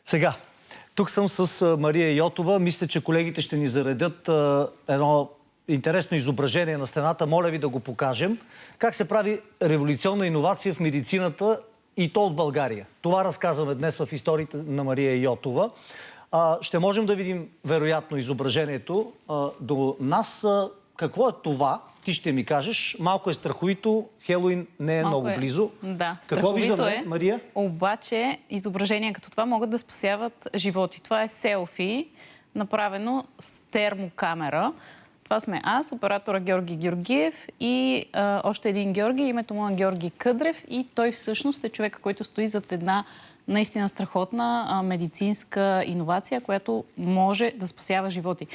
Сега, тук съм с Мария Йотова. Мисля, че колегите ще ни заредят едно интересно изображение на стената. Моля ви да го покажем. Как се прави революционна иновация в медицината и то от България. Това разказваме днес в историите на Мария Йотова. Ще можем да видим, вероятно, изображението до нас. Какво е това? Ти ще ми кажеш. Малко е страховито. Хелоуин не е много близо. Да, какво виждаме, Мария? Обаче изображения като това могат да спасяват животи. Това е селфи, направено с термокамера. Това сме аз, оператора Георги Георгиев и още един Георги. Името му е Георги Къдрев и той всъщност е човека, който стои зад една наистина страхотна медицинска иновация, която може да спасява животи.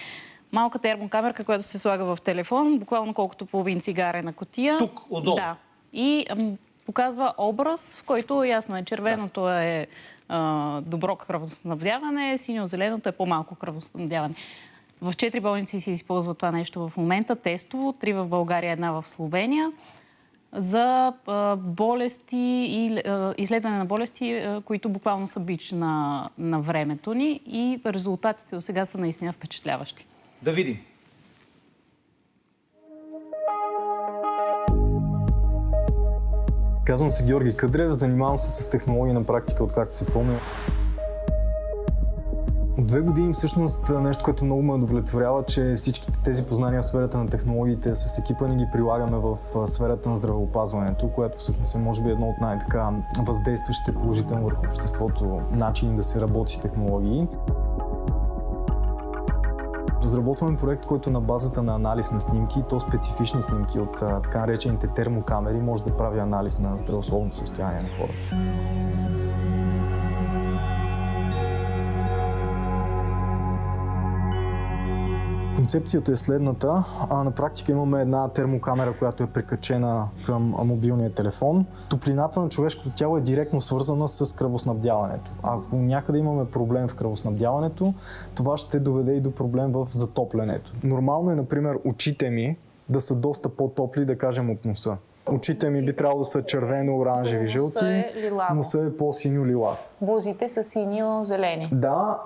Малка термокамерка, която се слага в телефон, буквално колкото половин цигарена кутия. Тук, отдолу. Да. И показва образ, в който ясно е, червеното е добро кръвоснабдяване, синьо-зеленото е по-малко кръвоснабдяване. В 4 болници се използва това нещо в момента, тестово, 3 в България, 1 в Словения, за болести и изследване на болести, които буквално са бич на времето ни и резултатите до сега са наистина впечатляващи. Да видим. Казвам се Георги Къдрев, занимавам се с технологии на практика, откакто се помня. От 2 години всъщност нещо, което много ме удовлетворява, че всичките тези познания в сферата на технологиите с екипа ни ги прилагаме в сферата на здравеопазването, което всъщност е може би едно от най-така въздействащите положително върху обществото начини да се работи с технологии. Разработваме проект, който на базата на анализ на снимки, то специфични снимки от така наречените термокамери, може да прави анализ на здравословното състояние на хората. Концепцията е следната. На практика имаме една термокамера, която е прикачена към мобилния телефон. Топлината на човешкото тяло е директно свързана с кръвоснабдяването. Ако някъде имаме проблем в кръвоснабдяването, това ще доведе и до проблем в затоплянето. Нормално е, например, очите ми да са доста по-топли, да кажем, от носа. Очите ми би трябвало да са червено, оранжеви, жълти, носа е по-синьо-лилав. Бузите са синьо-зелени. Да,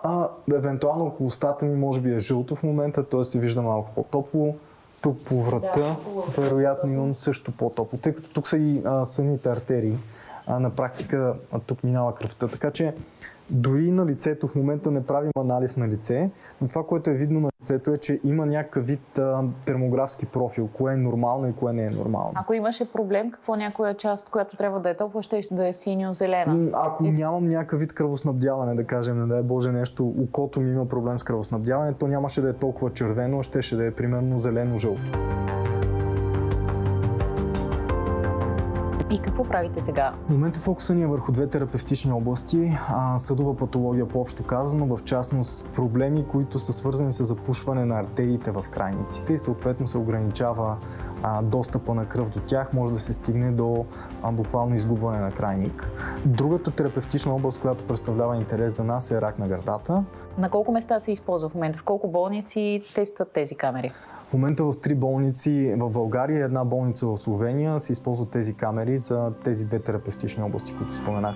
евентуално около устата ми може би е жълто в момента, т.е. се вижда малко по-топло. Тук по врата, вероятно имам също по-топло, тъй като тук са и самите артерии. На практика тук минава кръвта, така че дори на лицето в момента не правим анализ на лице, но това, което е видно на лицето е, че има някакъв вид термографски профил, кое е нормално и кое не е нормално. Ако имаше проблем, какво някоя част, която трябва да е толкова, ще да е синьо-зелена? Ако нямам някакъв вид кръвоснабдяване, да кажем, не дай Боже нещо, окото ми има проблем с кръвоснабдяване, то нямаше да е толкова червено, ще да е примерно зелено-жълто. И какво правите сега? В момента фокуса ни е върху 2 терапевтични области. Съдова патология, по-общо казано, в частност проблеми, които са свързани с запушване на артериите в крайниците и съответно се ограничава достъпа на кръв до тях, може да се стигне до буквално изгубване на крайник. Другата терапевтична област, която представлява интерес за нас, е рак на гърдата. На колко места се използва в момента? В колко болници тестват тези камери? В момента в 3 болници в България и 1 болница в Словения се използват тези камери за тези 2 терапевтични области, които споменах.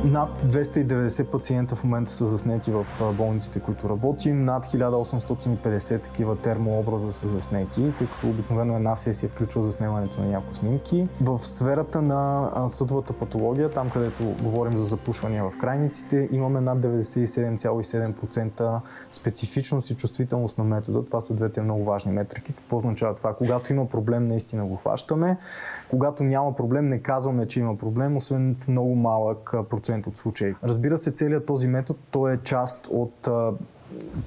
Над 290 пациента в момента са заснети в болниците, които работим. Над 1850 такива термообраза са заснети, тъй като обикновено една сесия включва заснемането на няколко снимки. В сферата на съдовата патология, там където говорим за запушвания в крайниците, имаме над 97,7% специфичност и чувствителност на метода. Това са 2 много важни метрики. Какво означава това? Когато има проблем, наистина го хващаме. Когато няма проблем, не казваме, че има проблем, освен в много малък процент от случаи. Разбира се, целият този метод, той е част от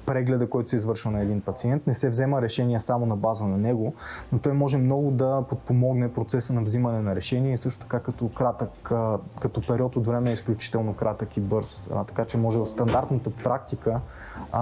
прегледа, който се извършва на един пациент. Не се взема решение само на база на него, но той може много да подпомогне процеса на взимане на решение и също така като период от време е изключително кратък и бърз. Така че може в стандартната практика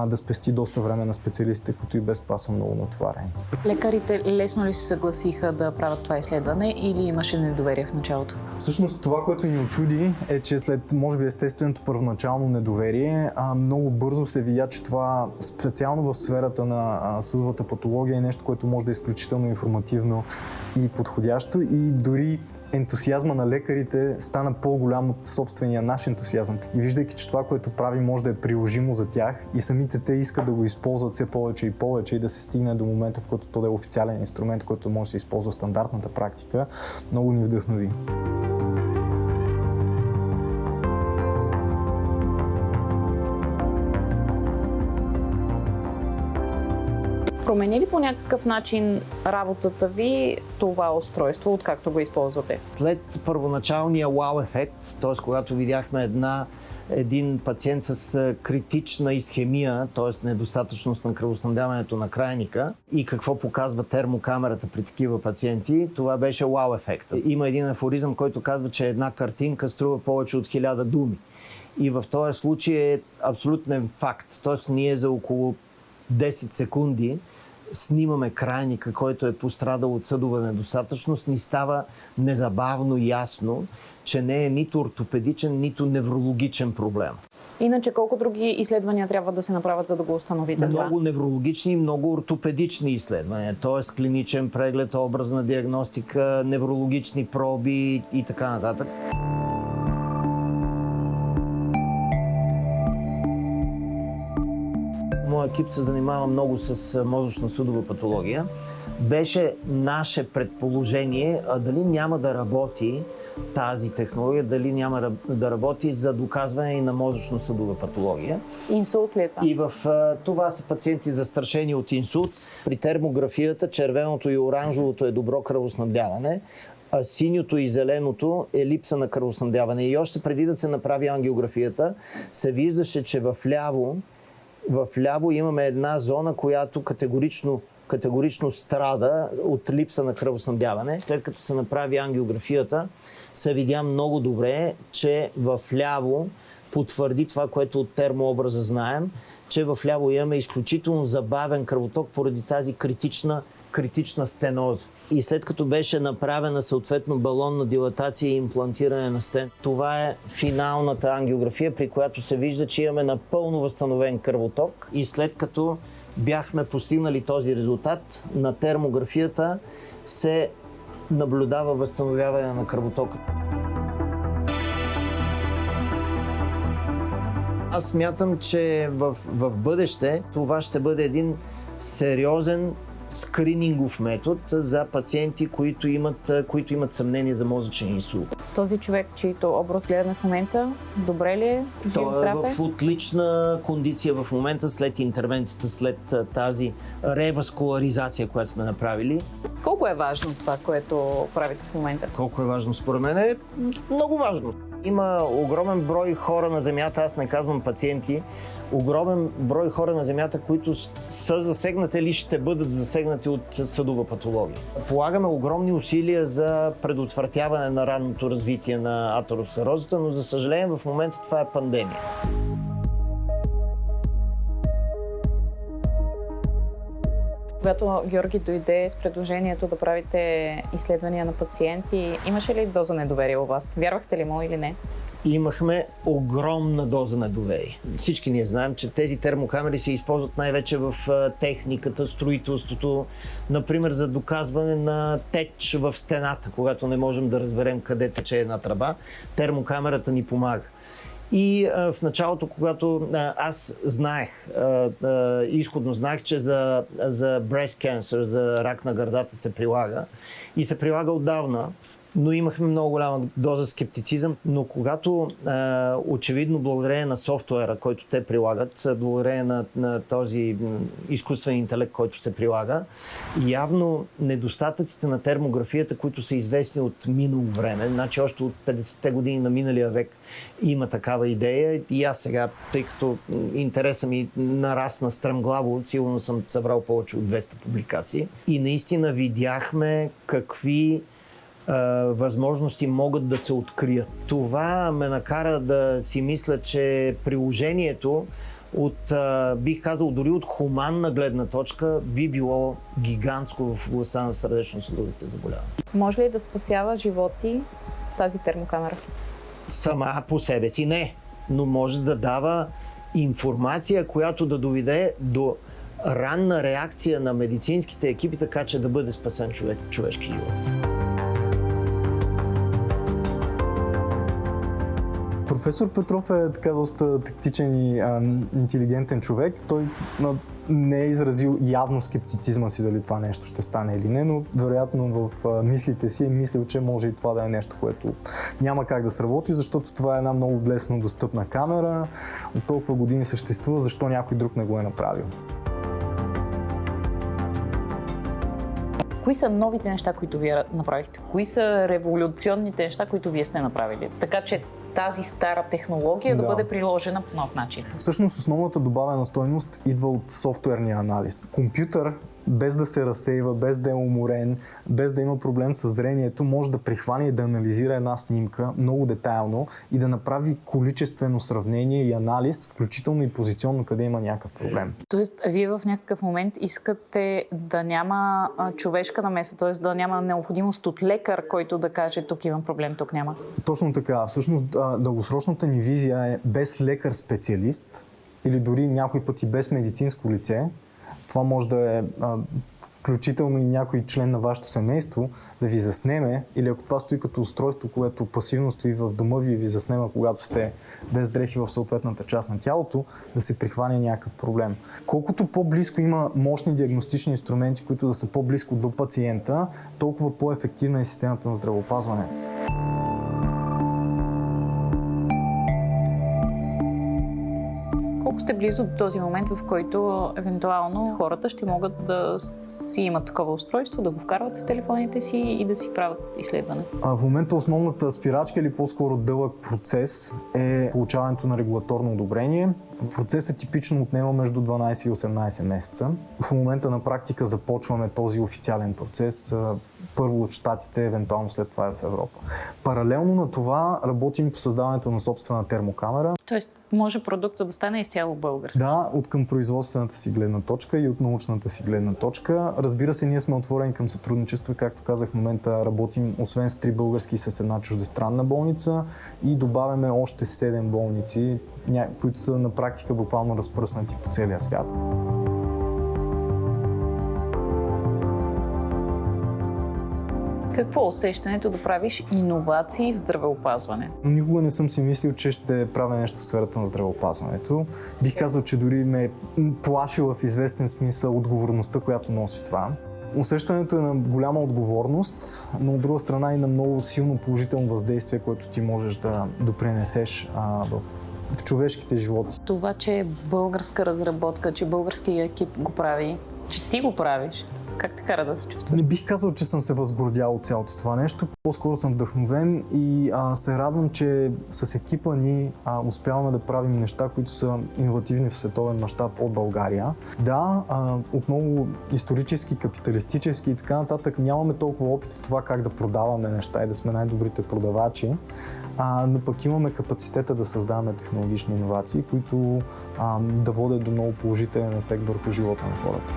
да спести доста време на специалистите, които и без това са много натоварени. Лекарите лесно ли се съгласиха да правят това изследване или имаше недоверие в началото? Всъщност това, което ни очуди е, че след може би естественото първоначално недоверие, много бързо се видя, че това специално в сферата на съдовата патология е нещо, което може да е изключително информативно и подходящо и дори ентусиазма на лекарите стана по-голям от собствения наш ентусиазъм. И виждайки, че това, което прави, може да е приложимо за тях и самите те искат да го използват все повече и повече и да се стигне до момента, в който то да е официален инструмент, който може да се използва в стандартната практика, много ни вдъхнови. Промени ли по някакъв начин работата ви това устройство, откакто го използвате? След първоначалния вау ефект, т.е. когато видяхме един пациент с критична исхемия, т.е. недостатъчност на кръвоснабдяването на крайника и какво показва термокамерата при такива пациенти, това беше вау ефекта. Има един афоризъм, който казва, че една картинка струва повече от 1000 думи. И в този случай е абсолютен факт. Т.е. ние за около 10 секунди снимаме крайника, който е пострадал от съдова недостатъчност, ни става незабавно ясно, че не е нито ортопедичен, нито неврологичен проблем. Иначе колко други изследвания трябва да се направят, за да го установите? Много неврологични и много ортопедични изследвания, т.е. клиничен преглед, образна диагностика, неврологични проби и така нататък. Моят екип се занимава много с мозъчно-съдова патология. Беше наше предположение дали няма да работи тази технология, дали няма да работи за доказване и на мозъчно-съдова патология. Инсулт ли е това? И в това са пациенти застрашени от инсулт. При термографията червеното и оранжевото е добро кръвоснабдяване, а синьото и зеленото е липса на кръвоснабдяване. И още преди да се направи ангиографията, се виждаше, че в ляво имаме една зона, която категорично страда от липса на кръвоснабдяване. След като се направи ангиографията, се видя много добре, че в ляво потвърди това, което от термообраза знаем, че в ляво имаме изключително забавен кръвоток поради тази критична стеноза. И след като беше направена съответно балонна дилатация и имплантиране на стен, това е финалната ангиография, при която се вижда, че имаме напълно възстановен кръвоток. И след като бяхме постигнали този резултат, на термографията се наблюдава възстановяване на кръвотока. Аз смятам, че в бъдеще това ще бъде един сериозен скринингов метод за пациенти, които имат съмнение за мозъчен инсулт. Този човек, чийто образ гледаме в момента, добре ли е? Той е в отлична кондиция в момента след интервенцията, след тази реваскуларизация, която сме направили. Колко е важно това, което правите в момента? Колко е важно? Според мен е много важно. Има огромен брой хора на Земята, аз не казвам пациенти, огромен брой хора на Земята, които са засегнати или ще бъдат засегнати от съдова патология. Полагаме огромни усилия за предотвратяване на ранното развитие на атеросклерозата, но за съжаление в момента това е пандемия. Когато Георги дойде с предложението да правите изследвания на пациенти, имаше ли доза недоверие у вас? Вярвахте ли му или не? Имахме огромна доза недоверие. Всички ние знаем, че тези термокамери се използват най-вече в техниката, строителството, например за доказване на теч в стената, когато не можем да разберем къде тече една тръба, термокамерата ни помага. И в началото, когато аз знаех, изходно знаех, че за breast cancer, за рак на гърдата се прилага и се прилага отдавна, но имахме много голяма доза скептицизъм. Но когато очевидно благодарение на софтуера, който те прилагат, благодарение на този изкуствен интелект, който се прилага, явно недостатъците на термографията, които са известни от минало време, значи още от 50-те години на миналия век има такава идея и аз сега, тъй като интересът ми нарасна стръмглаво, сигурно съм събрал повече от 200 публикации и наистина видяхме какви възможности могат да се открият. Това ме накара да си мисля, че приложението бих казал, дори от хуманна гледна точка, би било гигантско в областта на сърдечно-съдовите заболявания. Може ли да спасява животи тази термокамера? Сама по себе си не, но може да дава информация, която да доведе до ранна реакция на медицинските екипи, така че да бъде спасен човешки живот. Професор Петров е така доста тактичен и интелигентен човек. Той не е изразил явно скептицизма си дали това нещо ще стане или не, но вероятно в мислите си е мислил, че може и това да е нещо, което няма как да сработи, защото това е една много лесно достъпна камера, от толкова години съществува, защо някой друг не го е направил. Кои са новите неща, които вие направихте? Кои са революционните неща, които вие сте направили? Така че тази стара технология да бъде приложена по нов начин. Всъщност основната добавена стойност идва от софтуерния анализ. Компютър, без да се разсейва, без да е уморен, без да има проблем с зрението, може да прихване и да анализира една снимка много детайлно и да направи количествено сравнение и анализ, включително и позиционно, къде има някакъв проблем. Тоест, вие в някакъв момент искате да няма човешка намеса, т.е. да няма необходимост от лекар, който да каже тук имам проблем, тук няма. Точно така. Всъщност, дългосрочната ни визия е без лекар-специалист или дори някой път и без медицинско лице. Това може да е включително и някой член на вашето семейство да ви заснеме, или ако това стои като устройство, което пасивно стои в дома ви и ви заснема, когато сте без дрехи в съответната част на тялото, да се прихване някакъв проблем. Колкото по-близко има мощни диагностични инструменти, които да са по-близко до пациента, толкова по-ефективна е системата на здравеопазване. Колко сте близо до този момент, в който евентуално хората ще могат да си имат такова устройство, да го вкарват в телефоните си и да си правят изследване? В момента основната спирачка или по-скоро дълъг процес е получаването на регулаторно одобрение. Процесът типично отнема между 12 и 18 месеца. В момента на практика започваме този официален процес. Първо от Щатите, евентуално след това в Европа. Паралелно на това работим по създаването на собствена термокамера. Тоест може продукта да стане изцяло български? Да, от към производствената си гледна точка и от научната си гледна точка. Разбира се, ние сме отворени към сътрудничество. Както казах, в момента работим освен с 3 български с една чуждестранна болница и добавяме още 7 болници, които са на практика буквално разпръснати по целия свят. Какво е усещането да правиш иновации в здравеопазване? Никога не съм си мислил, че ще правя нещо в сферата на здравеопазването. Бих казал, че дори ме плашила в известен смисъл отговорността, която носи това. Усещането е на голяма отговорност, но от друга страна и на много силно положително въздействие, което ти можеш да допринесеш в човешките животи. Това, че е българска разработка, че българският екип го прави, че ти го правиш, как те кара да се чувстваш? Не бих казал, че съм се възгордял от цялото това нещо. По-скоро съм вдъхновен и се радвам, че с екипа ни успяваме да правим неща, които са иновативни в световен мащаб от България. Да, отново исторически, капиталистически и така нататък нямаме толкова опит в това как да продаваме неща и да сме най-добрите продавачи, но пък имаме капацитета да създаваме технологични иновации, които да водят до много положителен ефект върху живота на хората.